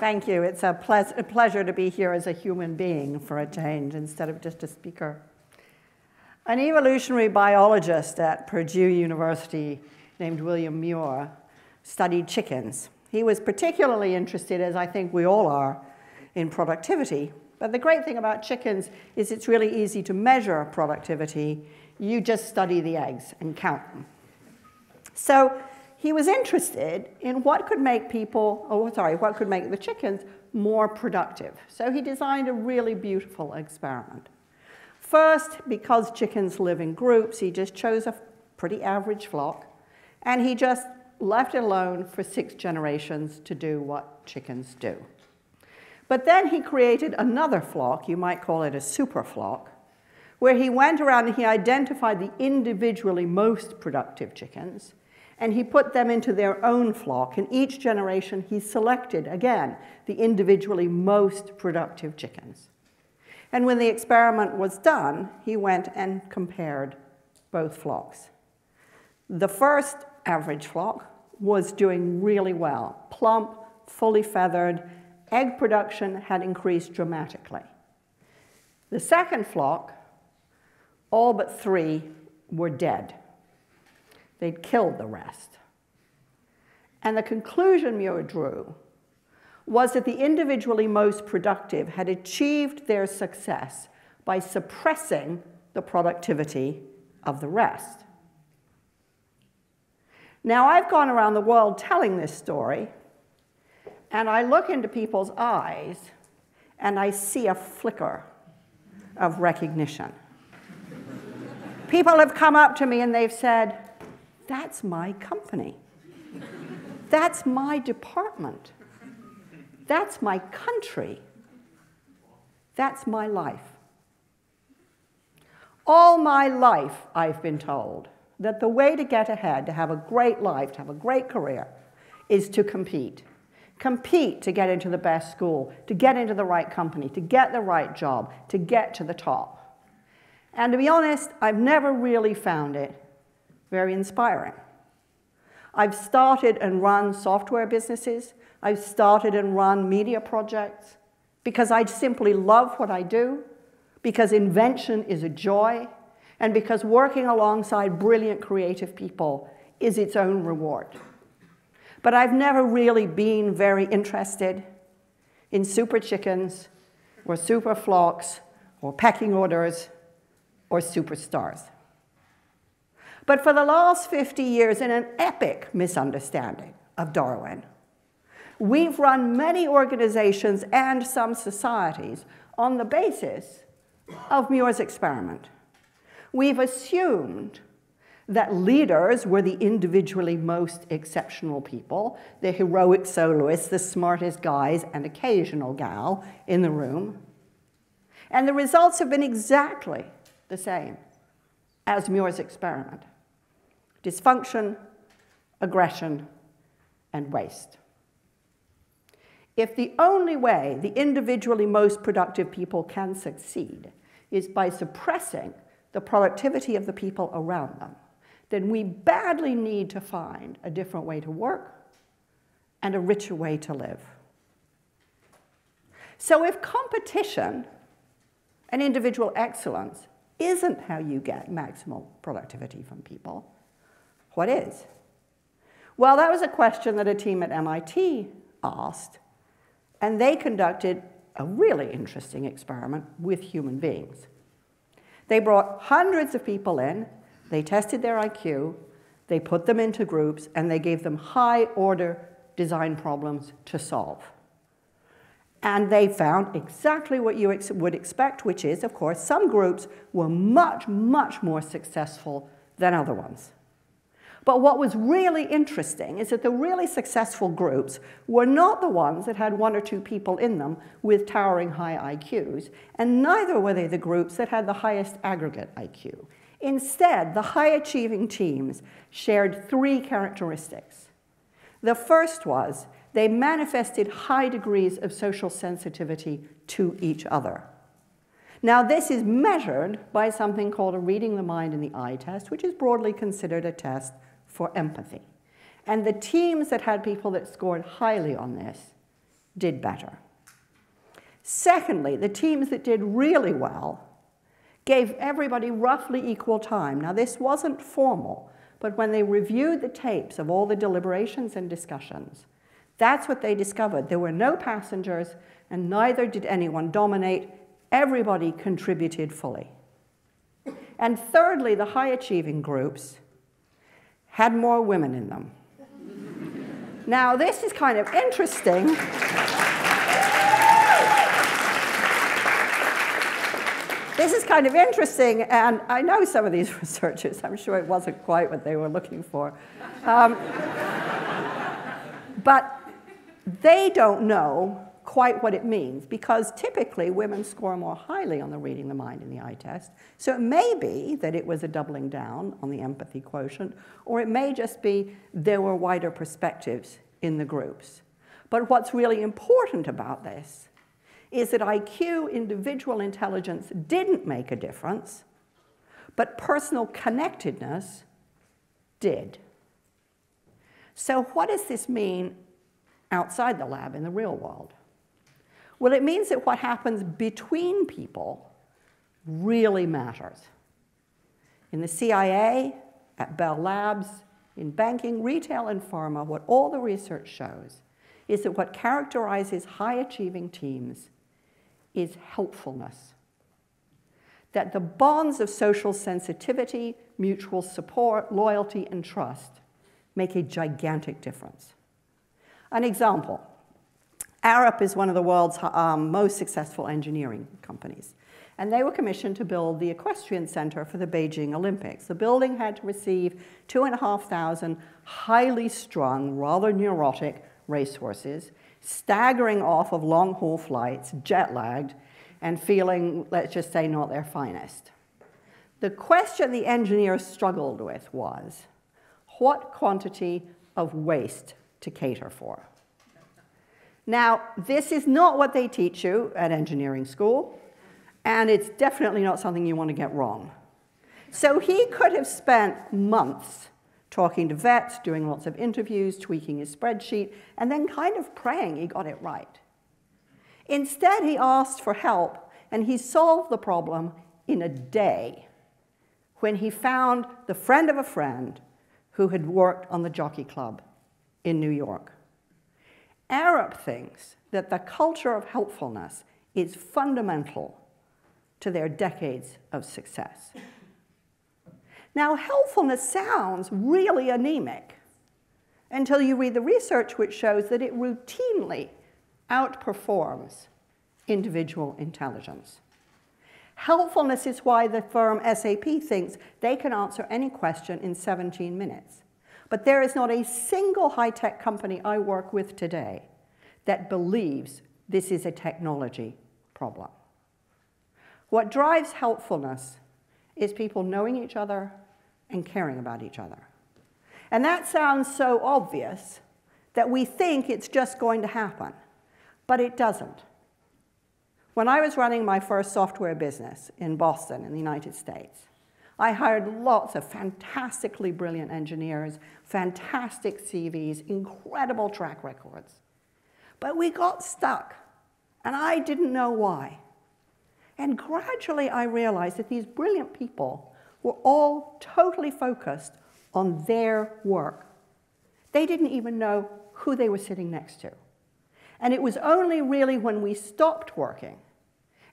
Thank you. It's a pleasure to be here as a human being for a change instead of just a speaker. An evolutionary biologist at Purdue University named William Muir studied chickens. He was particularly interested, as I think we all are, in productivity. But the great thing about chickens is it's really easy to measure productivity. You just study the eggs and count them. So he was interested in what could make what could make the chickens more productive. So he designed a really beautiful experiment. First, because chickens live in groups, he just chose a pretty average flock, and he just left it alone for 6 generations to do what chickens do. But then he created another flock, you might call it a super flock, where he went around and he identified the individually most productive chickens, and he put them into their own flock. In each generation, he selected, again, the individually most productive chickens. And when the experiment was done, he went and compared both flocks. The first average flock was doing really well. Plump, fully feathered, egg production had increased dramatically. The second flock, all but 3 were dead. They'd killed the rest. And the conclusion Muir drew was that the individually most productive had achieved their success by suppressing the productivity of the rest. Now, I've gone around the world telling this story, and I look into people's eyes, and I see a flicker of recognition. People have come up to me and they've said, "That's my company. That's my department. That's my country. That's my life." All my life, I've been told that the way to get ahead, to have a great life, to have a great career, is to compete. Compete to get into the best school, to get into the right company, to get the right job, to get to the top. And to be honest, I've never really found it very inspiring. I've started and run software businesses. I've started and run media projects because I simply love what I do, because invention is a joy, and because working alongside brilliant creative people is its own reward. But I've never really been very interested in super chickens or super flocks or pecking orders or superstars. But for the last 50 years, in an epic misunderstanding of Darwin, we've run many organizations and some societies on the basis of Muir's experiment. We've assumed that leaders were the individually most exceptional people, the heroic soloists, the smartest guys and occasional gal in the room. And the results have been exactly the same as Muir's experiment: dysfunction, aggression, and waste. If the only way the individually most productive people can succeed is by suppressing the productivity of the people around them, then we badly need to find a different way to work and a richer way to live. So if competition and individual excellence isn't how you get maximal productivity from people, what is? Well, that was a question that a team at MIT asked, and they conducted a really interesting experiment with human beings. They brought hundreds of people in, they tested their IQ, they put them into groups, and they gave them high-order design problems to solve. And they found exactly what you would expect, which is, of course, some groups were much, much more successful than other ones. But what was really interesting is that the really successful groups were not the ones that had 1 or 2 people in them with towering high IQs, and neither were they the groups that had the highest aggregate IQ. Instead, the high-achieving teams shared 3 characteristics. The first was they manifested high degrees of social sensitivity to each other. Now, this is measured by something called a reading the mind in the eye test, which is broadly considered a test for empathy. And the teams that had people that scored highly on this did better. Secondly, the teams that did really well gave everybody roughly equal time. Now, this wasn't formal, but when they reviewed the tapes of all the deliberations and discussions, that's what they discovered. There were no passengers, and neither did anyone dominate. Everybody contributed fully. And thirdly, the high-achieving groups had more women in them. Now, this is kind of interesting. This is kind of interesting, and I know some of these researchers. I'm sure it wasn't quite what they were looking for. But they don't know quite what it means, because typically women score more highly on the reading the mind in the eye test. So it may be that it was a doubling down on the empathy quotient, or it may just be there were wider perspectives in the groups. But what's really important about this is that IQ, individual intelligence, didn't make a difference, but personal connectedness did. So what does this mean outside the lab in the real world? Well, it means that what happens between people really matters. In the CIA, at Bell Labs, in banking, retail, and pharma, what all the research shows is that what characterizes high-achieving teams is helpfulness. That the bonds of social sensitivity, mutual support, loyalty, and trust make a gigantic difference. An example, Arup is one of the world's most successful engineering companies. And they were commissioned to build the equestrian center for the Beijing Olympics. The building had to receive 2,500 highly strung, rather neurotic racehorses, staggering off of long-haul flights, jet-lagged, and feeling, let's just say, not their finest. The question the engineers struggled with was, what quantity of waste to cater for? Now, this is not what they teach you at engineering school, and it's definitely not something you want to get wrong. So he could have spent months talking to vets, doing lots of interviews, tweaking his spreadsheet, and then kind of praying he got it right. Instead, he asked for help, and he solved the problem in a day when he found the friend of a friend who had worked on the Jockey Club in New York. Arup thinks that the culture of helpfulness is fundamental to their decades of success. Now, helpfulness sounds really anemic until you read the research, which shows that it routinely outperforms individual intelligence. Helpfulness is why the firm SAP thinks they can answer any question in 17 minutes. But there is not a single high-tech company I work with today that believes this is a technology problem. What drives helpfulness is people knowing each other and caring about each other. And that sounds so obvious that we think it's just going to happen, but it doesn't. When I was running my first software business in Boston in the United States, I hired lots of fantastically brilliant engineers, fantastic CVs, incredible track records. But we got stuck, and I didn't know why. And gradually I realized that these brilliant people were all totally focused on their work. They didn't even know who they were sitting next to. And it was only really when we stopped working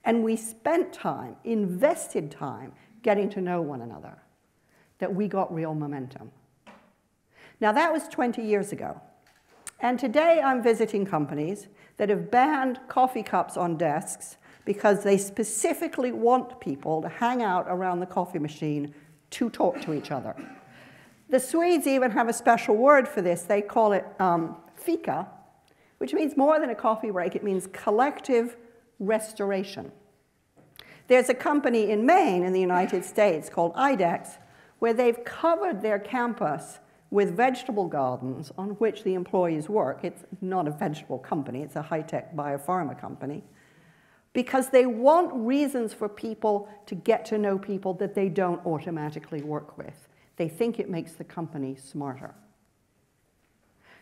and we spent time, invested time, getting to know one another, that we got real momentum. Now, that was 20 years ago. And today I'm visiting companies that have banned coffee cups on desks because they specifically want people to hang out around the coffee machine to talk to each other. The Swedes even have a special word for this. They call it fika, which means more than a coffee break. It means collective restoration. There's a company in Maine in the United States called IDEX where they've covered their campus with vegetable gardens on which the employees work. It's not a vegetable company, it's a high-tech biopharma company, because they want reasons for people to get to know people that they don't automatically work with. They think it makes the company smarter.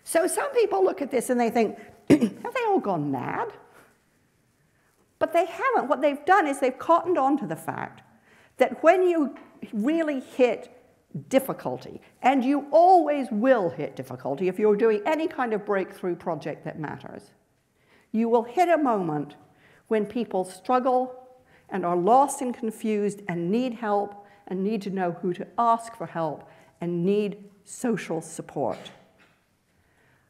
So some people look at this and they think, have they all gone mad? But they haven't. What they've done is they've cottoned on to the fact that when you really hit difficulty, and you always will hit difficulty if you're doing any kind of breakthrough project that matters, you will hit a moment when people struggle and are lost and confused and need help and need to know who to ask for help and need social support.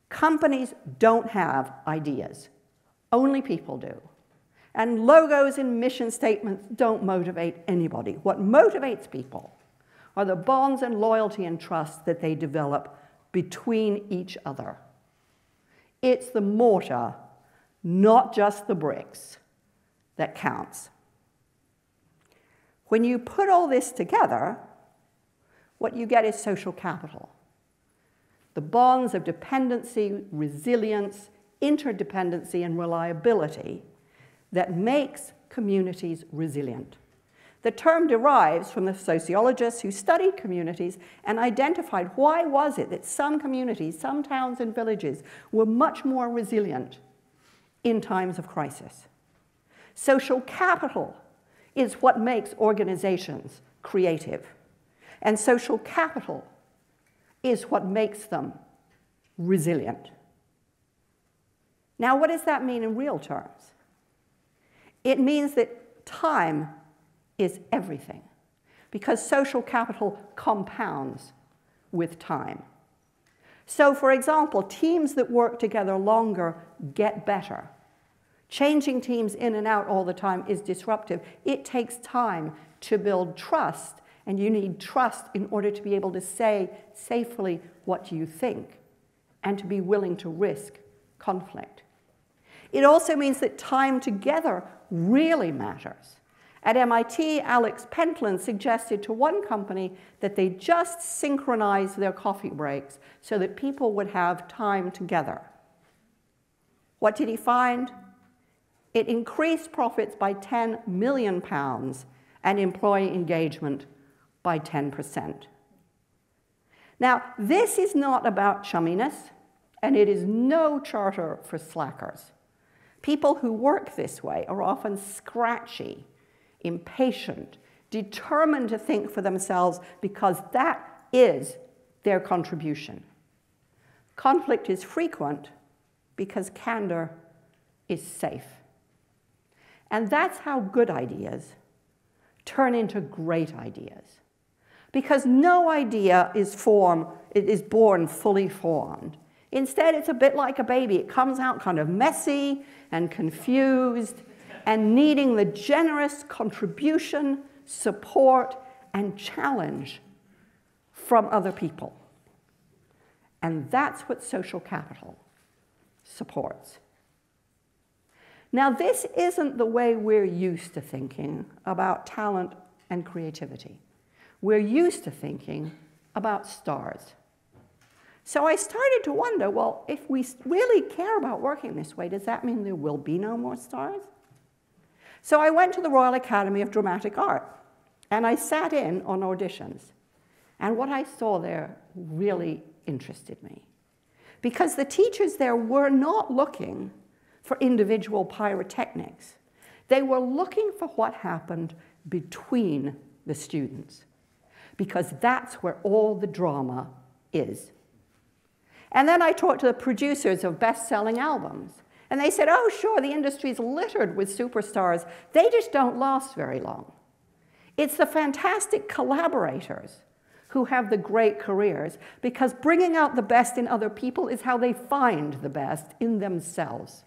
Companies don't have ideas. Only people do. And logos and mission statements don't motivate anybody. What motivates people are the bonds and loyalty and trust that they develop between each other. It's the mortar, not just the bricks, that counts. When you put all this together, what you get is social capital. The bonds of dependency, resilience, interdependency, and reliability that makes communities resilient. The term derives from the sociologists who studied communities and identified why was it that some communities, some towns and villages were much more resilient in times of crisis. Social capital is what makes organizations creative. And social capital is what makes them resilient. Now, what does that mean in real terms? It means that time is everything, because social capital compounds with time. So, for example, teams that work together longer get better. Changing teams in and out all the time is disruptive. It takes time to build trust, and you need trust in order to be able to say safely what you think and to be willing to risk conflict. It also means that time together really matters. At MIT, Alex Pentland suggested to one company that they just synchronize their coffee breaks so that people would have time together. What did he find? It increased profits by £10 million and employee engagement by 10%. Now, this is not about chumminess, and it is no charter for slackers. People who work this way are often scratchy, impatient, determined to think for themselves because that is their contribution. Conflict is frequent because candor is safe. And that's how good ideas turn into great ideas. Because no idea is born fully formed. Instead, it's a bit like a baby. It comes out kind of messy and confused and needing the generous contribution, support, and challenge from other people. And that's what social capital supports. Now, this isn't the way we're used to thinking about talent and creativity. We're used to thinking about stars. So I started to wonder, well, if we really care about working this way, does that mean there will be no more stars? So I went to the Royal Academy of Dramatic Art, and I sat in on auditions. And what I saw there really interested me, because the teachers there were not looking for individual pyrotechnics. They were looking for what happened between the students, because that's where all the drama is. And then I talked to the producers of best-selling albums, and they said, oh, sure, the industry's littered with superstars. They just don't last very long. It's the fantastic collaborators who have the great careers, because bringing out the best in other people is how they find the best in themselves.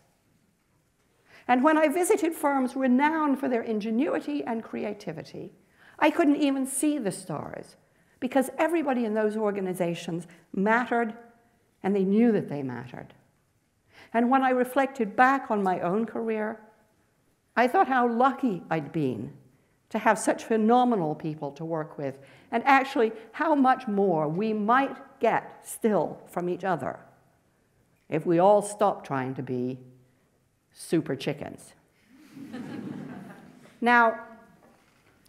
And when I visited firms renowned for their ingenuity and creativity, I couldn't even see the stars, because everybody in those organizations mattered, and they knew that they mattered. And when I reflected back on my own career, I thought how lucky I'd been to have such phenomenal people to work with, and actually how much more we might get still from each other if we all stopped trying to be super chickens. Now,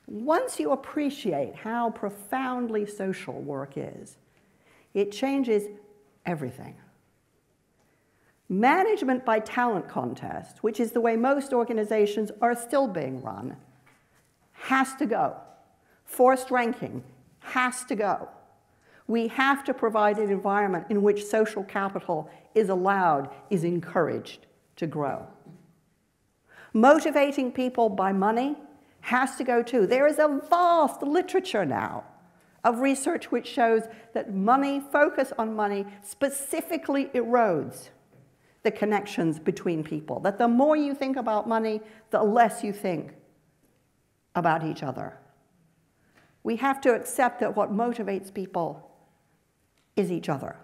once you appreciate how profoundly social work is, it changes everything. Management by talent contest, which is the way most organizations are still being run, has to go. Forced ranking has to go. We have to provide an environment in which social capital is allowed, is encouraged to grow. Motivating people by money has to go too. There is a vast literature now of research which shows that money, focus on money, specifically erodes the connections between people. That the more you think about money, the less you think about each other. We have to accept that what motivates people is each other.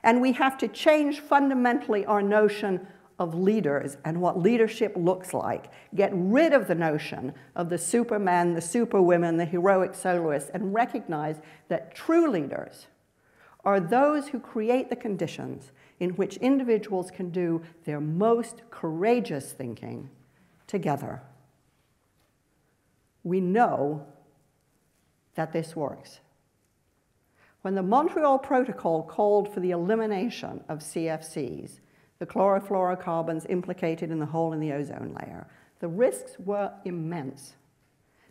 And we have to change fundamentally our notion of leaders and what leadership looks like. Get rid of the notion of the supermen, the superwomen, the heroic soloists, and recognize that true leaders are those who create the conditions in which individuals can do their most courageous thinking together. We know that this works. When the Montreal Protocol called for the elimination of CFCs, the chlorofluorocarbons implicated in the hole in the ozone layer, the risks were immense.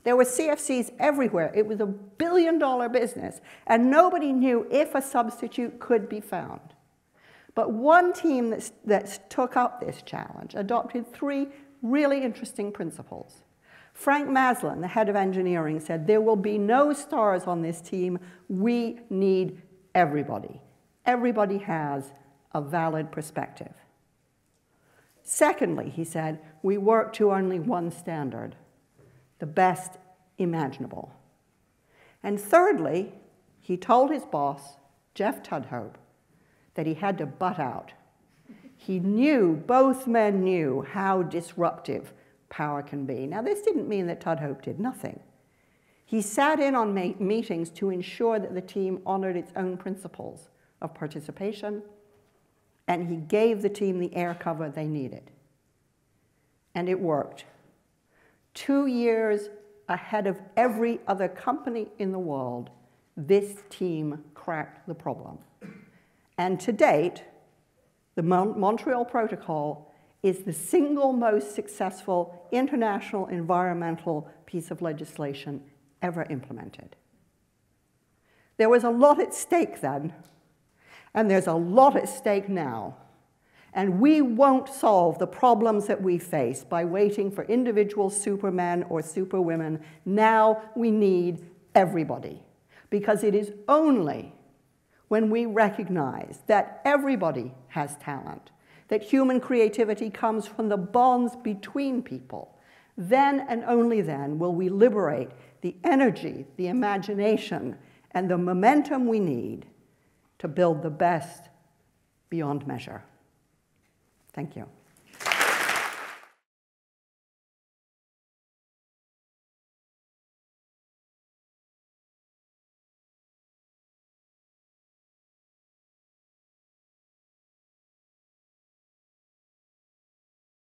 There were CFCs everywhere. It was a billion-dollar business, and nobody knew if a substitute could be found. But one team that took up this challenge adopted 3 really interesting principles. Frank Maslin, the head of engineering, said, there will be no stars on this team. We need everybody. Everybody has a valid perspective. Secondly, he said, we work to only one standard, the best imaginable. And thirdly, he told his boss, Jeff Tudhope, that he had to butt out. He knew, both men knew, how disruptive power can be. Now, this didn't mean that Tudhope did nothing. He sat in on meetings to ensure that the team honored its own principles of participation, and he gave the team the air cover they needed. And it worked. 2 years ahead of every other company in the world, this team cracked the problem. And to date, the Montreal Protocol is the single most successful international environmental piece of legislation ever implemented. There was a lot at stake then, and there's a lot at stake now. And we won't solve the problems that we face by waiting for individual supermen or superwomen. Now we need everybody, because it is only when we recognize that everybody has talent, that human creativity comes from the bonds between people, then and only then will we liberate the energy, the imagination, and the momentum we need to build the best beyond measure. Thank you.